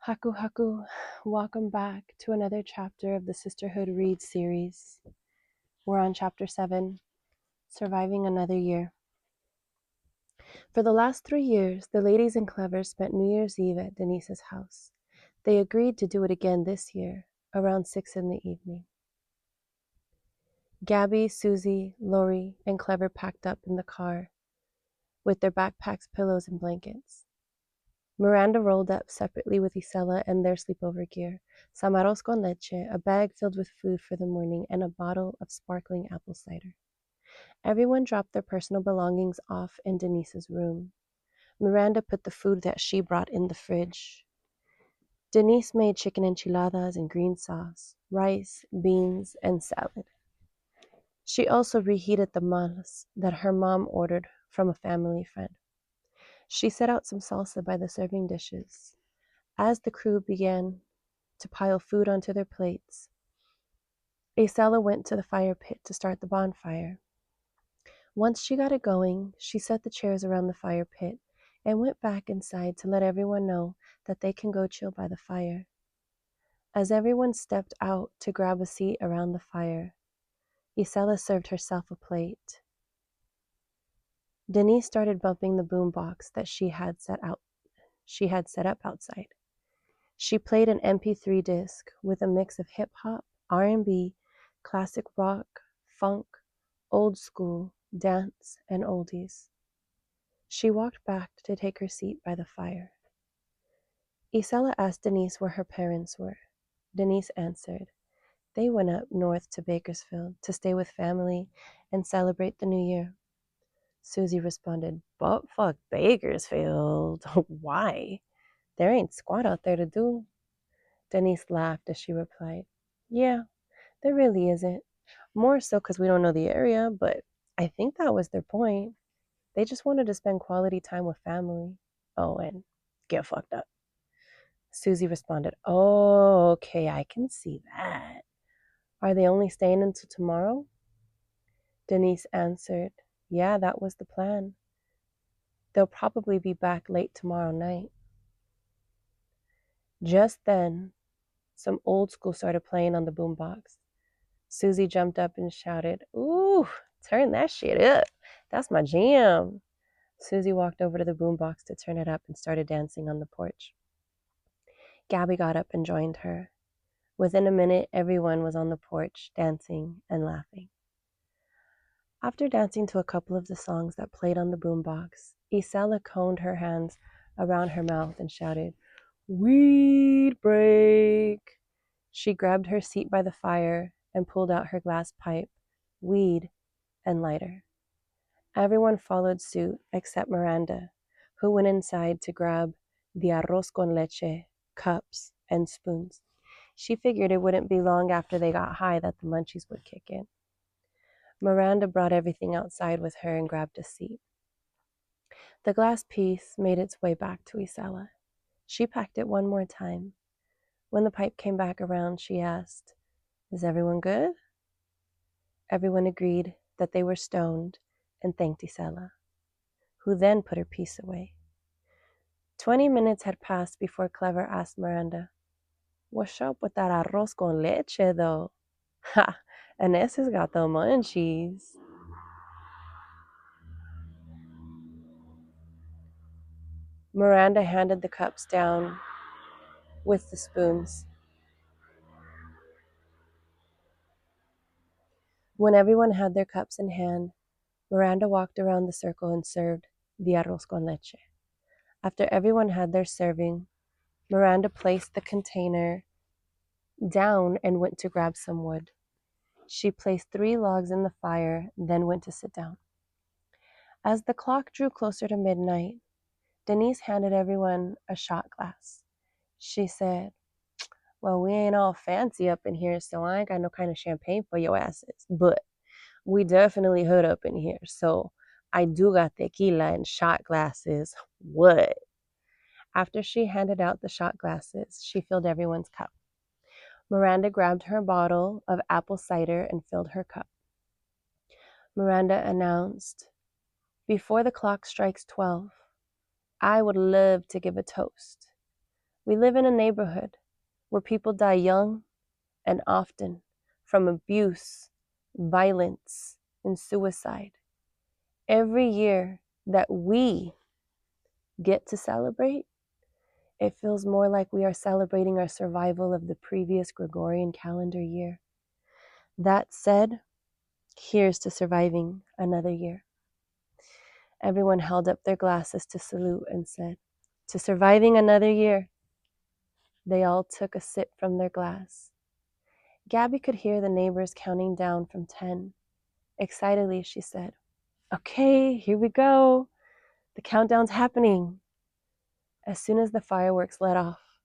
Haku Haku, welcome back to another chapter of the Sisterhood Read series. We're on chapter 7, Surviving Another Year. For the last 3 years, the ladies and Clevers spent New Year's Eve at Denise's house. They agreed to do it again this year, around 6 in the evening. Gabby, Susie, Lori, and Clever packed up in the car with their backpacks, pillows, and blankets. Miranda rolled up separately with Isela and their sleepover gear, some arroz con leche, a bag filled with food for the morning, and a bottle of sparkling apple cider. Everyone dropped their personal belongings off in Denise's room. Miranda put the food that she brought in the fridge. Denise made chicken enchiladas and green sauce, rice, beans, and salad. She also reheated the malas that her mom ordered from a family friend. She set out some salsa by the serving dishes. As the crew began to pile food onto their plates, Isela went to the fire pit to start the bonfire. Once she got it going, she set the chairs around the fire pit and went back inside to let everyone know that they can go chill by the fire. As everyone stepped out to grab a seat around the fire, Isela served herself a plate. Denise started bumping the boombox that she had set up outside. She played an MP3 disc with a mix of hip-hop, R&B, classic rock, funk, old school, dance, and oldies. She walked back to take her seat by the fire. Isela asked Denise where her parents were. Denise answered, they went up north to Bakersfield to stay with family and celebrate the new year. Susie responded, but fuck Bakersfield. Why? There ain't squat out there to do. Denise laughed as she replied, yeah, there really isn't. More so because we don't know the area, but I think that was their point. They just wanted to spend quality time with family. Oh, and get fucked up. Susie responded, oh, okay, I can see that. Are they only staying until tomorrow? Denise answered, yeah, that was the plan. They'll probably be back late tomorrow night. Just then, some old school started playing on the boombox. Susie jumped up and shouted, ooh, turn that shit up. That's my jam. Susie walked over to the boombox to turn it up and started dancing on the porch. Gabby got up and joined her. Within a minute, everyone was on the porch, dancing and laughing. After dancing to a couple of the songs that played on the boombox, Isela coned her hands around her mouth and shouted, weed break. She grabbed her seat by the fire and pulled out her glass pipe, weed, and lighter. Everyone followed suit except Miranda, who went inside to grab the arroz con leche, cups, and spoons. She figured it wouldn't be long after they got high that the munchies would kick in. Miranda brought everything outside with her and grabbed a seat. The glass piece made its way back to Isela. She packed it one more time. When the pipe came back around, she asked, is everyone good? Everyone agreed that they were stoned and thanked Isela, who then put her piece away. 20 minutes had passed before Clever asked Miranda, what's up with that arroz con leche, though? Ha! Ines has got the munchies. Miranda handed the cups down with the spoons. When everyone had their cups in hand, Miranda walked around the circle and served the arroz con leche. After everyone had their serving, Miranda placed the container down and went to grab some wood. She placed 3 logs in the fire, then went to sit down. As the clock drew closer to midnight, Denise handed everyone a shot glass. She said, well, we ain't all fancy up in here, so I ain't got no kind of champagne for your asses, but we definitely hood up in here, so I do got tequila and shot glasses. What? After she handed out the shot glasses, she filled everyone's cup. Miranda grabbed her bottle of apple cider and filled her cup. Miranda announced, before the clock strikes 12, I would love to give a toast. We live in a neighborhood where people die young and often from abuse, violence, and suicide. Every year that we get to celebrate, it feels more like we are celebrating our survival of the previous Gregorian calendar year. That said, here's to surviving another year. Everyone held up their glasses to salute and said, "To surviving another year." They all took a sip from their glass. Gabby could hear the neighbors counting down from 10. Excitedly, she said, "Okay, here we go. The countdown's happening." As soon as the fireworks let off,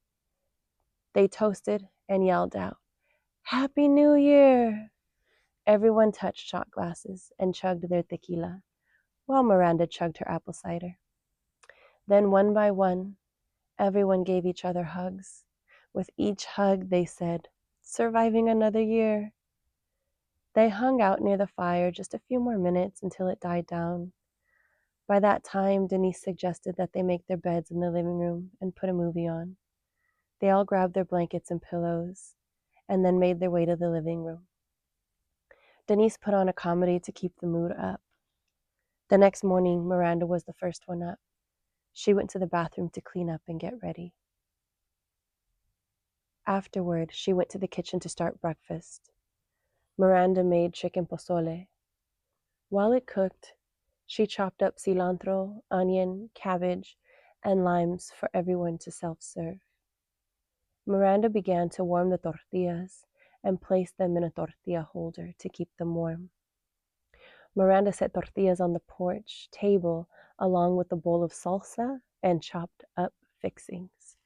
they toasted and yelled out, "Happy New Year!" Everyone touched shot glasses and chugged their tequila, while Miranda chugged her apple cider. Then one by one, everyone gave each other hugs. With each hug, they said, "Surviving another year." They hung out near the fire just a few more minutes until it died down. By that time, Denise suggested that they make their beds in the living room and put a movie on. They all grabbed their blankets and pillows and then made their way to the living room. Denise put on a comedy to keep the mood up. The next morning, Miranda was the first one up. She went to the bathroom to clean up and get ready. Afterward, she went to the kitchen to start breakfast. Miranda made chicken pozole. While it cooked, she chopped up cilantro, onion, cabbage, and limes for everyone to self-serve. Miranda began to warm the tortillas and placed them in a tortilla holder to keep them warm. Miranda set tortillas on the porch table along with a bowl of salsa and chopped up fixings.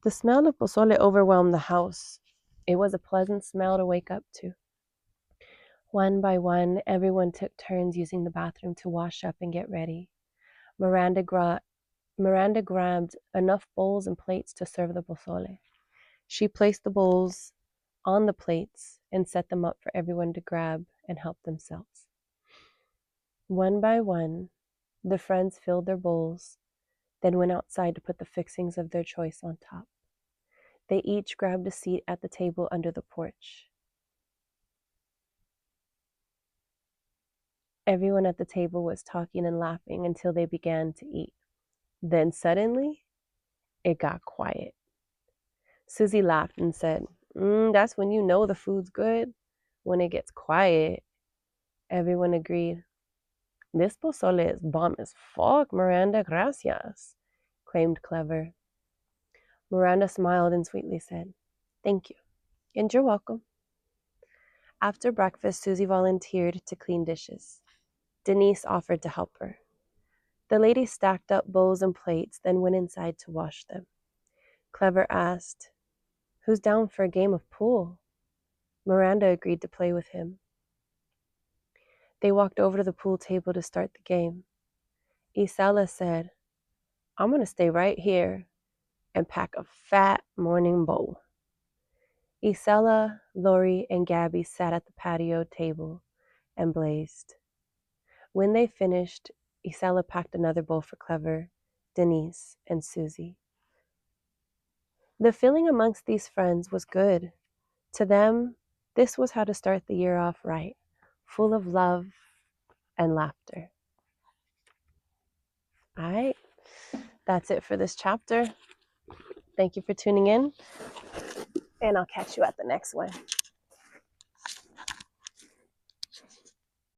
The smell of pozole overwhelmed the house. It was a pleasant smell to wake up to. One by one, everyone took turns using the bathroom to wash up and get ready. Miranda grabbed enough bowls and plates to serve the pozole. She placed the bowls on the plates and set them up for everyone to grab and help themselves. One by one, the friends filled their bowls, then went outside to put the fixings of their choice on top. They each grabbed a seat at the table under the porch. Everyone at the table was talking and laughing until they began to eat. Then suddenly, it got quiet. Susie laughed and said, "That's when you know the food's good, when it gets quiet." Everyone agreed. "This pozole is bomb as fuck, Miranda, gracias," claimed Clever. Miranda smiled and sweetly said, "Thank you, and you're welcome." After breakfast, Susie volunteered to clean dishes. Denise offered to help her. The lady stacked up bowls and plates, then went inside to wash them. Clever asked, "Who's down for a game of pool?" Miranda agreed to play with him. They walked over to the pool table to start the game. Isela said, "I'm going to stay right here and pack a fat morning bowl." Isela, Lori, and Gabby sat at the patio table and blazed. When they finished, Isela packed another bowl for Clever, Denise, and Susie. The feeling amongst these friends was good. To them, this was how to start the year off right, full of love and laughter. All right, that's it for this chapter. Thank you for tuning in, and I'll catch you at the next one.